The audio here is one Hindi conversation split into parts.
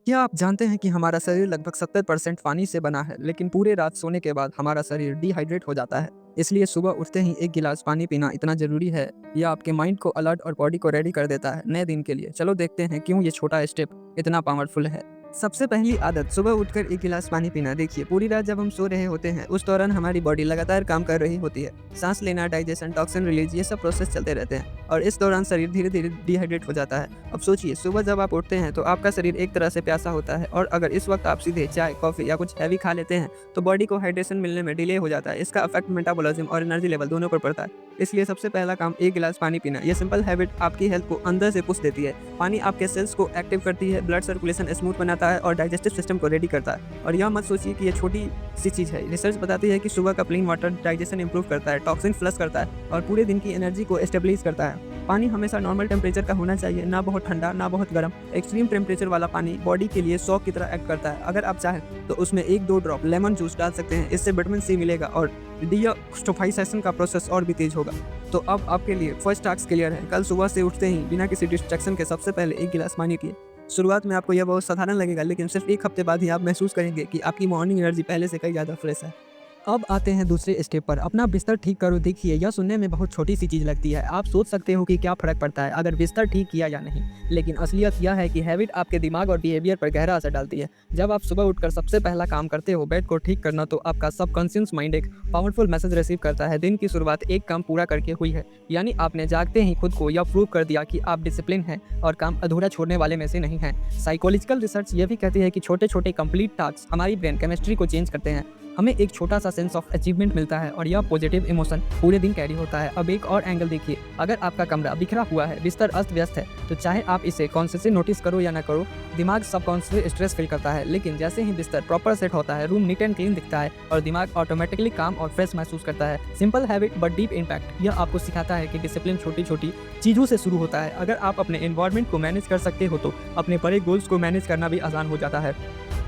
क्या आप जानते हैं कि हमारा शरीर लगभग 70% पानी से बना है, लेकिन पूरे रात सोने के बाद हमारा शरीर डिहाइड्रेट हो जाता है। इसलिए सुबह उठते ही एक गिलास पानी पीना इतना ज़रूरी है। यह आपके माइंड को अलर्ट और बॉडी को रेडी कर देता है नए दिन के लिए। चलो देखते हैं क्यों ये छोटा स्टेप इतना पावरफुल है। सबसे पहली आदत, सुबह उठकर एक गिलास पानी पीना। देखिए, पूरी रात जब हम सो रहे होते हैं उस दौरान हमारी बॉडी लगातार काम कर रही होती है। सांस लेना, डाइजेशन, टॉक्सिन रिलीज, ये सब प्रोसेस चलते रहते हैं और इस दौरान शरीर धीरे धीरे डिहाइड्रेट हो जाता है। अब सोचिए, सुबह जब आप उठते हैं तो आपका शरीर एक तरह से प्यासा होता है और अगर इस वक्त आप सीधे चाय, कॉफ़ी या कुछ हैवी खा लेते हैं तो बॉडी को हाइड्रेशन मिलने में डिले हो जाता है। इसका इफेक्ट मेटाबॉलिज्म और एनर्जी लेवल दोनों पर पड़ता है। इसलिए सबसे पहला काम, एक गिलास पानी पीना। यह सिंपल हैबिट आपकी हेल्थ को अंदर से पुश देती है। पानी आपके सेल्स को एक्टिव करती है, ब्लड सर्कुलेशन स्मूथ बनाता है और डाइजेस्टिव सिस्टम को रेडी करता है। और यह मत सोचिए कि यह छोटी सी चीज़ है। रिसर्च बताती है कि सुबह का क्लीन वाटर डाइजेशन इंप्रूव करता है, टॉक्सिन फ्लश करता है और पूरे दिन की एनर्जी को स्टेबलाइज करता है। पानी हमेशा नॉर्मल टेम्परेचर का होना चाहिए, ना बहुत ठंडा ना बहुत गर्म। एक्सट्रीम टेम्परेचर वाला पानी बॉडी के लिए शॉक की तरह एक्ट करता है। अगर आप चाहें तो उसमें 1-2 ड्रॉप लेमन जूस डाल सकते हैं। इससे विटामिन सी मिलेगा और डिटॉक्सिफिकेशन का प्रोसेस और भी तेज होगा। तो अब आपके लिए फर्स्ट टास्क क्लियर है। कल सुबह से उठते ही बिना किसी डिस्ट्रैक्शन के सबसे पहले एक गिलास पानी पिए। शुरुआत में आपको यह बहुत साधारण लगेगा, लेकिन सिर्फ 1 हफ्ते बाद ही आप महसूस करेंगे कि आपकी मॉर्निंग एनर्जी पहले से कई ज़्यादा फ्रेश है। अब आते हैं दूसरे स्टेप पर, अपना बिस्तर ठीक करो। देखिए, यह सुनने में बहुत छोटी सी चीज़ लगती है। आप सोच सकते हो कि क्या फ़र्क पड़ता है अगर बिस्तर ठीक किया या नहीं, लेकिन असलियत यह है कि हैबिट आपके दिमाग और बिहेवियर पर गहरा असर डालती है। जब आप सुबह उठकर सबसे पहला काम करते हो बेड को ठीक करना, तो आपका सबकॉन्शियस माइंड एक पावरफुल मैसेज रिसीव करता है, दिन की शुरुआत एक काम पूरा करके हुई है। यानी आपने जागते ही खुद को यह प्रूव कर दिया कि आप डिसिप्लिन हैं और काम अधूरा छोड़ने वाले में से नहीं हैं। साइकोलॉजिकल रिसर्च यह भी कहती है कि छोटे छोटे कंप्लीट टास्क हमारी ब्रेन केमिस्ट्री को चेंज करते हैं। हमें एक छोटा सा सेंस ऑफ अचीवमेंट मिलता है और यह पॉजिटिव इमोशन पूरे दिन कैरी होता है। अब एक और एंगल देखिए, अगर आपका कमरा बिखरा हुआ है, बिस्तर अस्त व्यस्त है, तो चाहे आप इसे कॉन्शियसली नोटिस करो या ना करो, दिमाग सबकॉन्शियसली स्ट्रेस फील करता है। लेकिन जैसे ही बिस्तर प्रॉपर सेट होता है, रूम नीट एंड क्लीन दिखता है और दिमाग ऑटोमेटिकली काम और फ्रेश महसूस करता है। Simple habit but deep impact. यह आपको सिखाता है कि डिसिप्लिन छोटी छोटी चीज़ों से शुरू होता है। अगर आप अपने एनवायरनमेंट को मैनेज कर सकते हो तो अपने बड़े गोल्स को मैनेज करना भी आसान हो जाता है।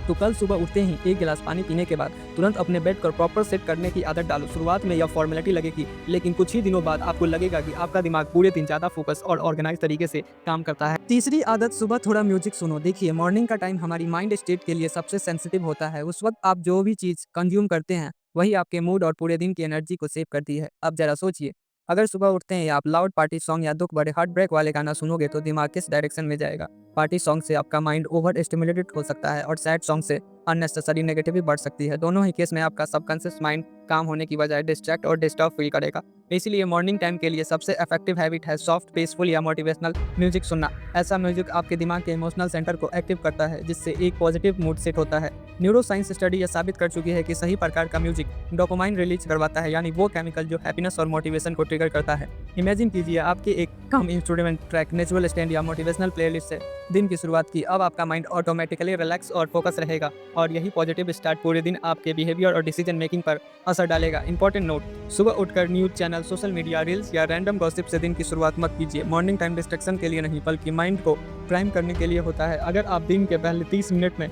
तो कल सुबह उठते ही एक गिलास पानी पीने के बाद तुरंत अपने बेड को प्रॉपर सेट करने की आदत डालो। शुरुआत में यह फॉर्मेलिटी लगेगी, लेकिन कुछ ही दिनों बाद आपको लगेगा कि आपका दिमाग पूरे दिन ज़्यादा फोकस और ऑर्गेनाइज तरीके से काम करता है। तीसरी आदत, सुबह थोड़ा म्यूजिक सुनो। देखिए, मॉर्निंग का टाइम हमारी माइंड स्टेट के लिए सबसे सेंसिटिव होता है। उस वक्त आप जो भी चीज़ कंज्यूम करते हैं वही आपके मूड और पूरे दिन की एनर्जी को सेव करती है। अब जरा सोचिए, अगर सुबह उठते हैं आप लाउड पार्टी सॉन्ग या दुख भरे हार्ट ब्रेक वाले गाना सुनोगे तो दिमाग किस डायरेक्शन में जाएगा? पार्टी सॉन्ग से आपका माइंड ओवर स्टिमुलेटेड हो सकता है और सैड सॉन्ग से अननेसेसरी नेगेटिव भी बढ़ सकती है। दोनों ही केस में आपका सबकॉन्शियस माइंड काम होने की बजाय डिस्ट्रैक्ट और डिस्टर्ब फील करेगा। इसीलिए मॉर्निंग टाइम के लिए सबसे इफेक्टिव हैबिट है सॉफ्ट, पीसफुल या मोटिवेशनल म्यूजिक सुनना। ऐसा म्यूजिक आपके दिमाग के इमोशनल सेंटर को एक्टिव करता है, जिससे एक पॉजिटिव मूड सेट होता है। न्यूरो साइंस स्टडी यह साबित कर चुकी है कि सही प्रकार का म्यूजिक डोपामाइन रिलीज करवाता है, यानी वो केमिकल जो हैप्पीनेस और मोटिवेशन को ट्रिगर करता है। इमेजिन कीजिए, आपके एक कम इंस्ट्रूमेंट ट्रैक, नेचुरल स्टैंड या मोटिवेशनल प्लेलिस्ट से दिन की शुरुआत की। अब आपका माइंड ऑटोमेटिकली रिलैक्स और फोकस रहेगा और यही पॉजिटिव स्टार्ट पूरे दिन आपके बिहेवियर और डिसीजन मेकिंग पर असर डालेगा। इंपॉर्टेंट नोट, सुबह उठकर news channel, social media, reels या रैंडम गॉसिप से दिन की शुरुआत मत कीजिए। मॉर्निंग टाइम डिस्ट्रैक्शन के लिए नहीं, बल्कि माइंड को प्राइम करने के लिए होता है। अगर आप दिन के पहले 30 मिनट में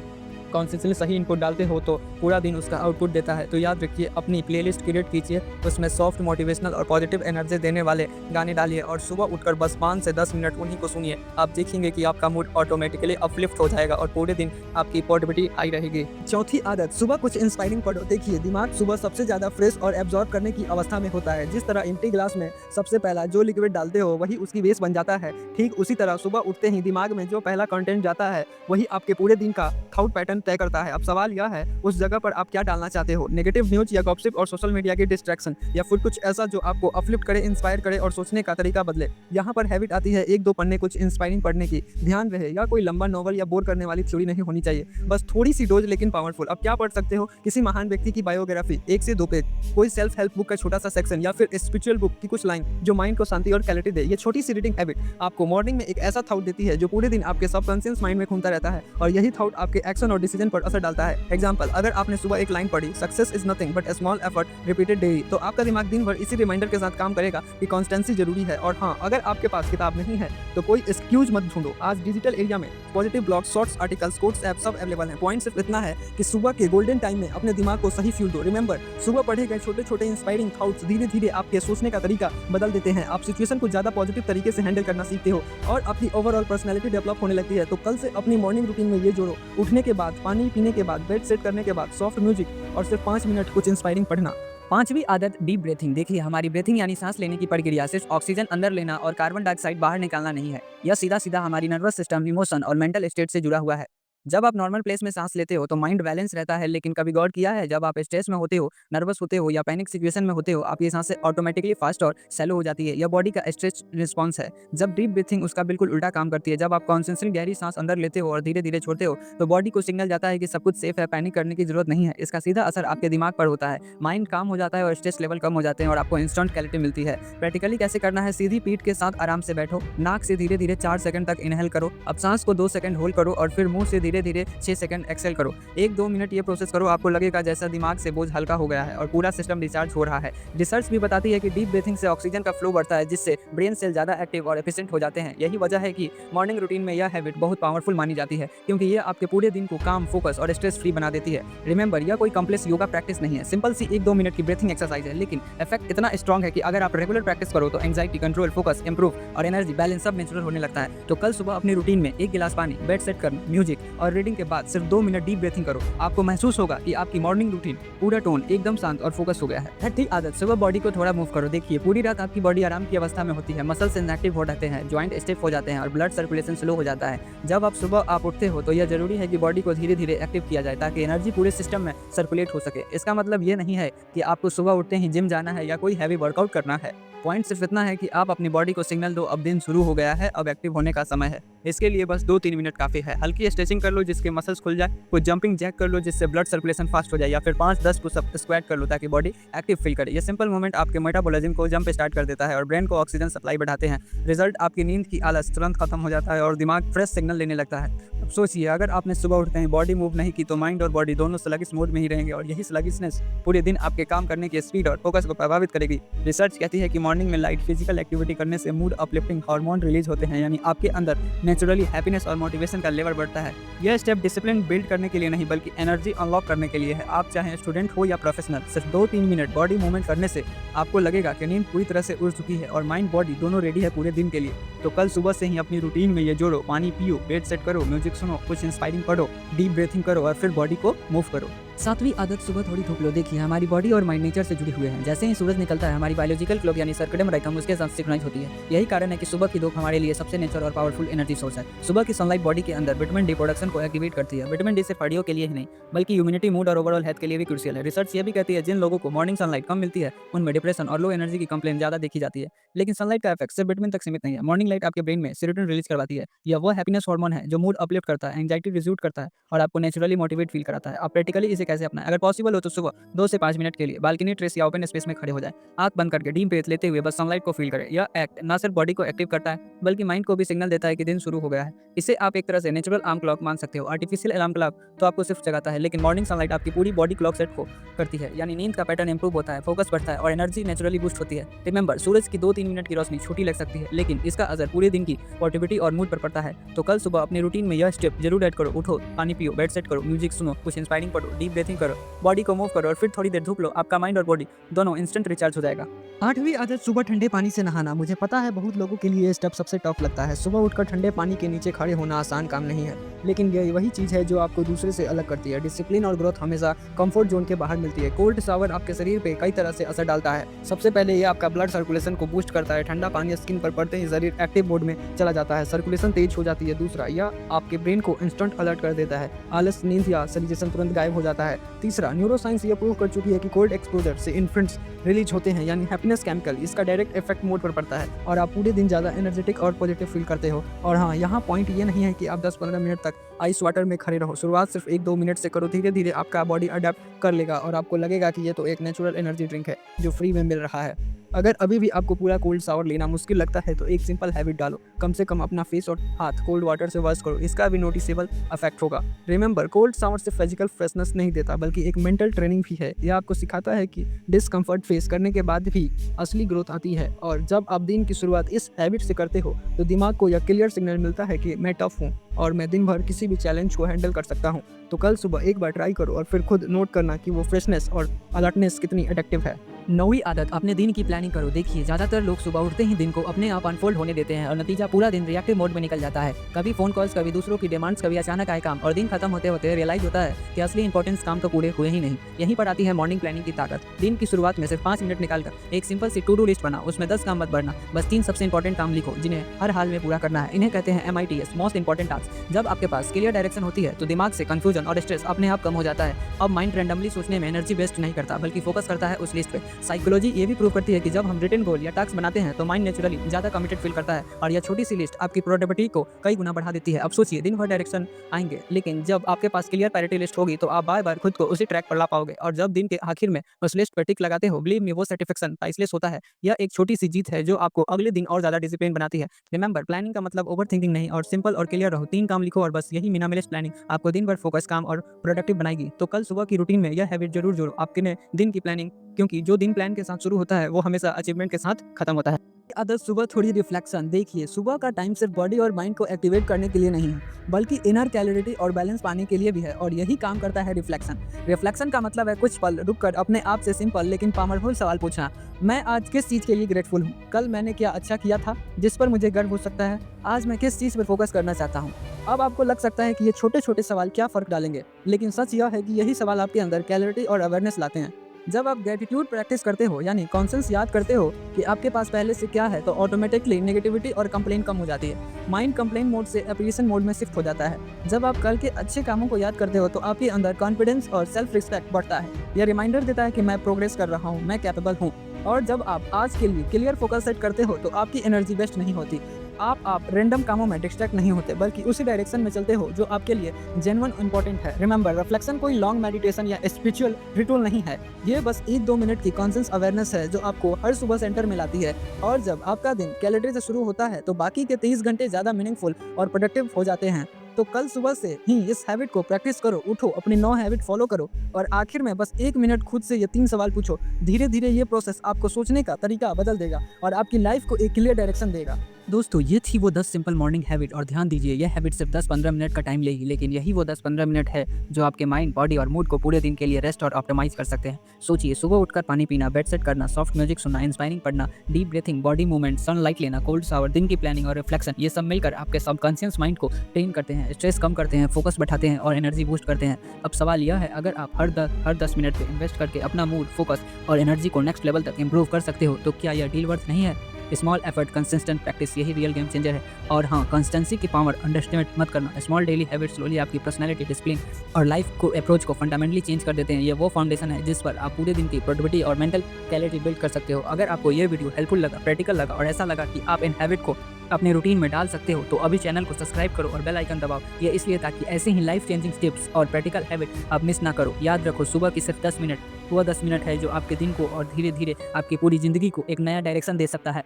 कॉन्सिस्टेंटली सही इनपुट डालते हो तो पूरा दिन उसका आउटपुट देता है। तो याद रखिए, अपनी प्लेलिस्ट क्रिएट कीजिए, उसमें सॉफ्ट, मोटिवेशनल और पॉजिटिव एनर्जी देने वाले गाने डालिए और सुबह उठकर बस 5 से 10 मिनट उन्हीं को सुनिए। आप देखेंगे कि आपका मूड ऑटोमेटिकली अपलिफ्ट हो जाएगा और पूरे दिन आपकी पॉजिटिविटी आई रहेगी। चौथी आदत, सुबह कुछ इंस्पायरिंग पढ़ो। देखिए, दिमाग सुबह सबसे ज़्यादा फ्रेश और एब्जॉर्ब करने की अवस्था में होता है। जिस तरह एम्प्टी ग्लास में सबसे पहला जो लिक्विड डालते हो वही उसकी बेस बन जाता है, ठीक उसी तरह सुबह उठते ही दिमाग में जो पहला कंटेंट जाता है वही आपके पूरे दिन का थॉट पैटर्न तय करता है। अब सवाल यह है, उस जगह पर आप क्या डालना चाहते हो? नेगेटिव न्यूज़ या गॉसिप और सोशल मीडिया की डिस्ट्रैक्शन, या फिर कुछ ऐसा जो आपको अपलिफ्ट करे, इंस्पायर करे और सोचने का तरीका बदले? यहाँ पर हैबिट आती है 1-2 पन्ने कुछ इंस्पायरिंग पढ़ने की। ध्यान रहे, यह कोई लंबा नॉवल या बोर करने वाली थ्योरी नहीं होनी चाहिए, बस थोड़ी सी डोज लेकिन पावरफुल। अब क्या पढ़ सकते हो? किसी महान व्यक्ति की बायोग्राफी 1 से 2 पेज, कोई सेल्फ हेल्प बुक का छोटा सा सेक्शन, या फिर स्पिरिचुअल बुक की कुछ लाइन जो माइंड को शांति और क्लैरिटी दे। ये छोटी सी रीडिंग हैबिट आपको मॉर्निंग में एक ऐसा थॉट देती है जो पूरे दिन आपके सबकॉन्शियस माइंड में घूमता रहता है और यही थॉट आपके एक्शन और डिसीजन पर असर डालता है। एग्जाम्पल, अगर आपने सुबह एक लाइन पढ़ी, success is nothing but a small effort repeated daily, तो आपका दिमाग दिन भर इसी रिमाइंडर के साथ काम करेगा कि कॉन्स्टेंसी जरूरी है। और हाँ, अगर आपके पास किताब नहीं है तो कोई एक्सक्यूज मत ढूंढो। आज डिजिटल एरिया में positive blog, shorts, articles, quotes, app सब अवेलेबल हैं। पॉइंट सिर्फ इतना है कि सुबह के गोल्डन टाइम में अपने दिमाग को सही फ्यूल दो। रिमेंबर, सुबह पढ़े गए छोटे छोटे इंस्पायरिंग थॉट्स धीरे धीरे आपके सोचने का तरीका बदल देते हैं। आप सिचुएशन को ज्यादा पॉजिटिव तरीके से हैंडल करना सीखते हो और अपनी ओवरऑल पर्सनैलिटी डेवलप होने लगती है। तो कल से अपनी मॉर्निंग रूटीन में ये जोड़ो, उठने के बाद, पानी पीने के बाद, बेड सेट करने के बाद सॉफ्ट म्यूजिक और सिर्फ 5 मिनट कुछ इंस्पायरिंग पढ़ना। पांचवी आदत डीप ब्रीथिंग। देखिए, हमारी ब्रीथिंग यानी सांस लेने की प्रक्रिया सिर्फ ऑक्सीजन अंदर लेना और कार्बन डाइऑक्साइड बाहर निकालना नहीं है। यह सीधा सीधा हमारी नर्वस सिस्टम, इमोशन और मेंटल स्टेट से जुड़ा हुआ है। जब आप नॉर्मल प्लेस में सांस लेते हो तो माइंड बैलेंस रहता है, लेकिन कभी गौर किया है, जब आप स्ट्रेस में होते हो, नर्वस होते हो या पैनिक सिचुएशन में होते हो, आपकी सांसें ऑटोमेटिकली फास्ट और सैलो हो जाती है। यह बॉडी का स्ट्रेस रिस्पॉन्स है। जब डीप ब्रीथिंग उसका बिल्कुल उल्टा काम करती है। जब आप कॉन्सेंट्रेट गहरी सांस अंदर लेते हो और धीरे धीरे छोड़ते हो तो बॉडी को सिग्नल जाता है कि सब कुछ सेफ है, पैनिक करने की जरूरत नहीं है। इसका सीधा असर आपके दिमाग पर होता है, माइंड काम हो जाता है और स्ट्रेस लेवल कम हो जाते हैं और आपको इंस्टेंट क्लैरिटी मिलती है। प्रैक्टिकली कैसे करना है? सीधी पीठ के साथ आराम से बैठो, नाक से धीरे धीरे 4 सेकंड तक इनहेल करो, अब सांस को 2 सेकंड होल्ड करो और फिर मुंह से धीरे धीरे 6 सेकंड एक्सेल करो। 1-2 मिनट ये प्रोसेस करो, आपको लगेगा जैसा दिमाग से बोझ हल्का हो गया है और पूरा सिस्टम रिचार्ज हो रहा है। रिसर्च भी बताती है कि डीप ब्रीथिंग से ऑक्सीजन का फ्लो बढ़ता है, जिससे ब्रेन सेल ज्यादा एक्टिव और एफिशिएंट हो जाते हैं। यही वजह है कि मॉर्निंग रूटीन में यह हैबिट बहुत पावरफुल मानी जाती है, क्योंकि ये आपके पूरे दिन को काम, फोकस और स्ट्रेस फ्री बना देती है। रिमेंबर, यह कोई कॉम्प्लेक्स योगा प्रैक्टिस नहीं है, सिंपल सी 1-2 मिनट की ब्रीथिंग एक्सरसाइज है, लेकिन इफेक्ट इतना स्ट्रॉन्ग है कि अगर आप रेगुलर प्रैक्टिस करो तो एंजाइटी कंट्रोल, फोकस इंप्रूव और एनर्जी बैलेंस सब नेचुरल होने लगता है। तो कल सुबह अपनी रूटीन में 1 गिलास पानी, बेड सेट करना, म्यूजिक और रीडिंग के बाद सिर्फ 2 मिनट डीप ब्रीथिंग करो। आपको महसूस होगा कि आपकी मॉर्निंग रूटीन पूरा टोन एकदम शांत और फोकस हो गया है। छठी आदत, सुबह बॉडी को थोड़ा मूव करो। देखिए, पूरी रात आपकी बॉडी आराम की अवस्था में होती है, मसल्स इनएक्टिव हो जाते हैं, जॉइंट स्टिफ हो जाते हैं और ब्लड सर्कुलेशन स्लो हो जाता है। जब आप सुबह उठते हो तो यह जरूरी है कि बॉडी को धीरे धीरे एक्टिव किया जाए ताकि एनर्जी पूरे सिस्टम में सर्कुलेट हो सके। इसका मतलब ये नहीं है कि आपको सुबह उठते ही जिम जाना है या कोई हैवी वर्कआउट करना है। पॉइंट सिर्फ इतना है कि आप अपनी बॉडी को सिग्नल दो, अब दिन शुरू हो गया है, अब एक्टिव होने का समय है। इसके लिए बस 2-3 मिनट काफी है। हल्की स्ट्रेचिंग कर लो जिसके मसल्स खुल जाए, कुछ जंपिंग जैक कर लो जिससे ब्लड सर्कुलेशन फास्ट हो जाए, या फिर 5-10 पुशअप स्क्वाट कर लो ताकि बॉडी एक्टिव फील करे। ये सिंपल मूवमेंट आपके मेटाबॉलिज्म को जंप स्टार्ट कर देता है और ब्रेन को ऑक्सीजन सप्लाई बढ़ाते हैं। रिजल्ट, आपकी नींद की आलस तुरंत खत्म हो जाता है और दिमाग फ्रेश सिग्नल लेने लगता है। अब सोचिए, अगर आपने सुबह उठते ही बॉडी मूव नहीं की तो माइंड और बॉडी दोनों स्लगिश मोड में ही रहेंगे और यही स्लगिशनेस पूरे दिन आपके काम करने की स्पीड और फोकस को प्रभावित करेगी। रिसर्च कहती है कि मॉर्निंग में लाइट फिजिकल एक्टिविटी करने से मूड अपलिफ्टिंग हार्मोन रिलीज होते हैं, यानी आपके अंदर नेचुरली हैप्पीनेस और मोटिवेशन का लेवल बढ़ता है। यह स्टेप डिसिप्लिन बिल्ड करने के लिए नहीं बल्कि एनर्जी अनलॉक करने के लिए है। आप चाहे स्टूडेंट हो या प्रोफेशनल, सिर्फ 2-3 मिनट बॉडी मूवमेंट करने से आपको लगेगा कि नींद पूरी तरह से उड़ चुकी है और माइंड बॉडी दोनों रेडी है पूरे दिन के लिए। तो कल सुबह से ही अपनी रूटीन में ये जोड़ो, पानी पियो, बेड सेट करो, म्यूजिक सुनो, कुछ इंस्पायरिंग पढ़ो, डीप ब्रीथिंग करो और फिर बॉडी को मूव करो। 7वीं आदत, सुबह थोड़ी धूप लो। देखिए, हमारी बॉडी और माइंड नेचर से जुड़े हुए हैं। जैसे ही सूरज निकलता है हमारी बायोलॉजिकल क्लॉक यानी सर्कैडियन राइथम उसके साथ सिंक्रोनाइज होती है। यही कारण है कि सुबह की धूप हमारे लिए सबसे नेचुरल और पावरफुल एनर्जी सोर्स है। सुबह की सनलाइट बॉडी के अंदर विटामिन डी प्रोडक्शन को एक्टिवेट करती है। विटामिन डी सिर्फ हड्डियों के लिए ही नहीं बल्कि इम्यूनिटी, मूड और ओवरऑल हेल्थ के लिए भी क्रूशियल है। रिसर्च ये भी कहती है जिन लोगों को मॉर्निंग सनलाइट कम मिलती है उनमें डिप्रेशन और लो एनर्जी की कंप्लेन ज्यादा देखी जाती है। लेकिन सनलाइट का इफेक्ट सिर्फ विटामिन तक सीमित नहीं है। मॉर्निंग लाइट आपके ब्रेन में सेरोटोनिन रिलीज करवाती है। यह वो हैप्पीनेस हार्मोन है जो मूड अपलिफ्ट करता है, एंजाइटी रिड्यूस करता है और आपको नेचुरली मोटिवेट फील कराता है। आप प्रैक्टिकली इसे कैसे अपनाएं? अगर पॉसिबल हो तो सुबह 2 से 5 मिनट के लिए बालकनी, टेरेस या ओपन स्पेस में खड़े हो जाएं। आंख बंद करके डीप ब्रीथ लेते हुए बस सनलाइट को फील करें। यह एक्ट न सिर्फ बॉडी को एक्टिव करता है बल्कि माइंड को भी सिग्नल देता है कि दिन शुरू हो गया है। इसे आप एक तरह से नेचुरल अलार्म क्लॉक मान सकते हो। आर्टिफिशियल अलार्म क्लॉक तो आपको सिर्फ जगाता है, लेकिन मॉर्निंग सनलाइट आपकी पूरी बॉडी क्लॉक सेट को करती है, यानी नींद का पैटर्न इंप्रूव होता है, फोकस बढ़ता है और एनर्जी नेचुरली बूस्ट होती है। रिमेंबर, सूरज की 2-3 मिनट की रोशनी छोटी लग सकती है, लेकिन इसका असर पूरे दिन की पॉजिटिविटी और मूड पर पड़ता है। तो कल सुबह अपनी रूटीन में यह स्टेप जरूर ऐड करो। उठो, पानी पियो, बेड सेट करो, म्यूजिक सुनो, कुछ इंस्पायरिंग पढ़ो, डीप ब्रीथिंग करो, बॉडी को मूव करो और फिर थोड़ी देर धूप लो। आपका माइंड और बॉडी दोनों इंस्टेंट रिचार्ज हो जाएगा। 8वीं आदत, सुबह ठंडे पानी से नहाना। मुझे पता है बहुत लोगों के लिए ये स्टेप सबसे टफ लगता है। सुबह उठकर ठंडे पानी के नीचे खड़े होना आसान काम नहीं है, लेकिन ये वही चीज़ है जो आपको दूसरे से अलग करती है। डिसिप्लिन और ग्रोथ हमेशा कंफर्ट जोन के बाहर मिलती है। कोल्ड शावर आपके शरीर पे कई तरह से असर डालता है। सबसे पहले ये आपका ब्लड सर्कुलेशन को बूस्ट करता है। ठंडा पानी स्किन पर पड़ते ही शरीर एक्टिव मोड में चला जाता है, सर्कुलेशन तेज हो जाती है। दूसरा, यह आपके ब्रेन को इंस्टेंट अलर्ट कर देता है, आलस, नींद या सजेशन तुरंत गायब हो जाता है। तीसरा, न्यूरोसाइंस ये प्रूव कर चुकी है कि कोल्ड एक्सपोजर से इन्फ्रेंट्स रिलीज होते हैं, यानी हैप्पीनेस केमिकल। इसका डायरेक्ट इफेक्ट मूड पर पड़ता है और आप पूरे दिन ज़्यादा एनर्जेटिक और पॉजिटिव फील करते हो। और हाँ, यहाँ पॉइंट ये नहीं है कि आप 10-15 मिनट तक आइस वाटर में खड़े रहो। शुरुआत सिर्फ 1-2 मिनट से करो, धीरे धीरे आपका बॉडी अडेप्ट कर लेगा और आपको लगेगा कि ये तो एक नेचुरल एनर्जी ड्रिंक है जो फ्री में मिल रहा है। अगर अभी भी आपको पूरा कोल्ड शावर लेना मुश्किल लगता है तो एक सिंपल हैबिट डालो, कम से कम अपना फेस और हाथ कोल्ड वाटर से वॉश करो, इसका भी नोटिसेबल इफेक्ट होगा। रिमेंबर, कोल्ड शावर से फिजिकल फ्रेशनेस नहीं देता बल्कि एक मेंटल ट्रेनिंग भी है। यह आपको सिखाता है कि डिस्कम्फर्ट फेस करने के बाद भी असली ग्रोथ आती है, और जब आप दिन की शुरुआत इस हैबिट से करते हो तो दिमाग को यह क्लियर सिग्नल मिलता है कि मैं टफ हूँ और मैं दिन भर किसी भी चैलेंज को हैंडल कर सकता हूँ। तो कल सुबह एक बार ट्राई करो और फिर खुद नोट करना कि वो फ्रेशनेस और अलर्टनेस कितनी एडिक्टिव है। 9वीं आदत, अपने दिन की प्लानिंग करो। देखिए, ज़्यादातर लोग सुबह उठते ही दिन को अपने आप अनफोल्ड होने देते हैं और नतीजा पूरा दिन रिएक्टिव मोड में निकल जाता है। कभी फ़ोन कॉल्स, कभी दूसरों की डिमांड्स, कभी अचानक आए काम, और दिन खत्म होते होते रियलाइज होता है कि असली इंपॉर्टेंस काम तो पूरे हुए ही नहीं। यहीं पर आती है मॉर्निंग प्लानिंग की ताकत। दिन की शुरुआत में सिर्फ 5 मिनट निकालकर एक सिंपल सी टू डू लिस्ट बनाओ। उसमें 10 काम मत बढ़ना, बस 3 सबसे इंपॉर्टेंट काम लिखो जिन्हें हर हाल में पूरा करना है। इन्हें कहते हैं MITS, मोस्ट इंपॉर्टेंट टास्क। जब आपके पास क्लियर डायरेक्शन होती है तो दिमाग से कंफ्यूजन और स्ट्रेस अपने आप कम हो जाता है। अब माइंड रैंडमली सोचने में एनर्जी वेस्ट नहीं करता बल्कि फोकस करता है उस लिस्ट पे। साइकोलॉजी ये भी प्रूव करती है कि जब हम रिटन गोल या टास्क बनाते हैं तो माइंड नेचुरली ज़्यादा कमिटेड फील करता है, और यह छोटी सी लिस्ट आपकी प्रोडक्टिविटी को कई गुना बढ़ा देती है। अब सोचिए, दिन भर डायरेक्शन आएंगे, लेकिन जब आपके पास क्लियर प्रायोरिटी लिस्ट होगी तो आप बार बार खुद को उसी ट्रैक पर ला पाओगे, और जब दिन के आखिर में उस लिस्ट पर टिक लगाते हो, बिलीव मी, वो सेटिस्फैक्शन प्राइसलेस होता है। यह एक छोटी सी जीत है जो आपको अगले दिन और ज़्यादा डिसिप्लिन बनाती है। रिमेंबर, प्लानिंग का मतलब ओवर थिंकिंग नहीं, और सिंपल और क्लियर रहो। 3 काम लिखो और बस यही मिनिमलिस्ट प्लानिंग आपको दिन भर फोकस, काम और प्रोडक्टिव बनाएगी। तो कल सुबह की रूटीन में यह हैबिट जरूर जोड़ो, आपके दिन की प्लानिंग, क्योंकि जो दिन प्लान के साथ शुरू होता है वो हमेशा अचीवमेंट के साथ खत्म होता है। आदत, सुबह थोड़ी रिफ्लेक्शन। देखिए, सुबह का टाइम सिर्फ बॉडी और माइंड को एक्टिवेट करने के लिए नहीं है बल्कि इनर क्लैरिटी और बैलेंस पाने के लिए भी है, और यही काम करता है रिफ्लेक्शन। रिफ्लेक्शन का मतलब है कुछ पल रुककर अपने आप से सिंपल लेकिन पावरफुल सवाल पूछना। मैं आज किस चीज़ के लिए ग्रेटफुल हूँ? कल मैंने क्या अच्छा किया था जिस पर मुझे गर्व हो सकता है? आज मैं किस चीज़ पर फोकस करना चाहता हूँ? अब आपको लग सकता है कि ये छोटे छोटे सवाल क्या फ़र्क डालेंगे, लेकिन सच यह है कि यही सवाल आपके अंदर क्लैरिटी और अवेयरनेस लाते हैं। जब आप ग्रेटिट्यूड प्रैक्टिस करते हो, यानी कॉन्सेंस याद करते हो कि आपके पास पहले से क्या है, तो ऑटोमेटिकली नेगेटिविटी और कंप्लेन कम हो जाती है। माइंड कंप्लेन मोड से एप्रिसिएशन मोड में शिफ्ट हो जाता है। जब आप कल के अच्छे कामों को याद करते हो तो आपके अंदर कॉन्फिडेंस और सेल्फ रिस्पेक्ट बढ़ता है। यह रिमाइंडर देता है कि मैं प्रोग्रेस कर रहा हूँ, मैं कैपेबल हूँ। और जब आप आज के लिए क्लियर फोकस सेट करते हो तो आपकी एनर्जी वेस्ट नहीं होती। आप रैंडम कामों में डिस्ट्रैक्ट नहीं होते बल्कि उसी डायरेक्शन में चलते हो जो आपके लिए जेन्युइन इंपॉर्टेंट है। रिमेंबर, रिफ्लेक्शन कोई लॉन्ग मेडिटेशन या स्पिरिचुअल रिचुअल नहीं है, ये बस 1-2 मिनट की कॉन्शियस अवेयरनेस है जो आपको हर सुबह सेंटर में लाती है। और जब आपका दिन कैलेंडर से शुरू होता है तो बाकी के 30 घंटे ज़्यादा मीनिंगफुल और प्रोडक्टिव हो जाते हैं। तो कल सुबह से ही इस हैबिट को प्रैक्टिस करो, उठो, अपनी 9 हैबिट फॉलो करो, और आखिर में बस 1 मिनट खुद से ये 3 सवाल पूछो। धीरे धीरे ये प्रोसेस आपको सोचने का तरीका बदल देगा और आपकी लाइफ को एक क्लियर डायरेक्शन देगा। दोस्तों, ये थी वो 10 सिंपल मॉर्निंग हैबिट, और ध्यान दीजिए, यह हैबिट सिर्फ 10-15 मिनट का टाइम लेगी, लेकिन यही वो 10-15 मिनट है जो आपके माइंड, बॉडी और मूड को पूरे दिन के लिए रेस्ट और ऑप्टिमाइज कर सकते हैं। सोचिए, सुबह उठकर पानी पीना, बेड सेट करना, सॉफ्ट म्यूजिक सुनना, इंस्पायरिंग पढ़ना, deep breathing, body movement, sunlight लेना, कोल्ड शावर, दिन की प्लानिंग और रिफ्लेक्शन, ये सब मिलकर आपके सबकॉन्शियस माइंड को ट्रेन करते हैं, स्ट्रेस कम करते हैं, फोकस बढ़ाते हैं और एनर्जी बूस्ट करते हैं। अब सवाल यह है, अगर आप हर 10 मिनट पे इन्वेस्ट करके अपना मूड, फोकस और एनर्जी को नेक्स्ट लेवल तक इंप्रूव कर सकते हो, तो क्या यह डील वर्थ नहीं है? स्मॉल एफर्ट, कंसिस्टेंट प्रैक्टिस, यही रियल गेम चेंजर है। और हाँ, कंसिस्टेंसी की पावर अंडरएस्टिमेट मत करना। स्मॉल डेली हैबिट स्लोली आपकी पर्सनैलिटी, डिसिप्लिन और लाइफ को अप्रोच को फंडामेंटली चेंज कर देते हैं। ये वो फाउंडेशन है जिस पर आप पूरे दिन की प्रोडक्टिविटी और मेंटल क्लैरिटी बिल्ड कर सकते हो। अगर आपको ये वीडियो हेल्पफुल लगा, प्रैक्टिकल लगा और ऐसा लगा कि आप इन हैबिट को अपने रूटीन में डाल सकते हो, तो अभी चैनल को सब्सक्राइब करो और बेल आइकन दबाओ। ये इसलिए ताकि ऐसे ही लाइफ चेंजिंग टिप्स और प्रैक्टिकल हैबिट आप मिस ना करो। याद रखो, सुबह की सिर्फ 10 मिनट, वो 10 मिनट है जो आपके दिन को और धीरे धीरे आपकी पूरी जिंदगी को एक नया डायरेक्शन दे सकता है।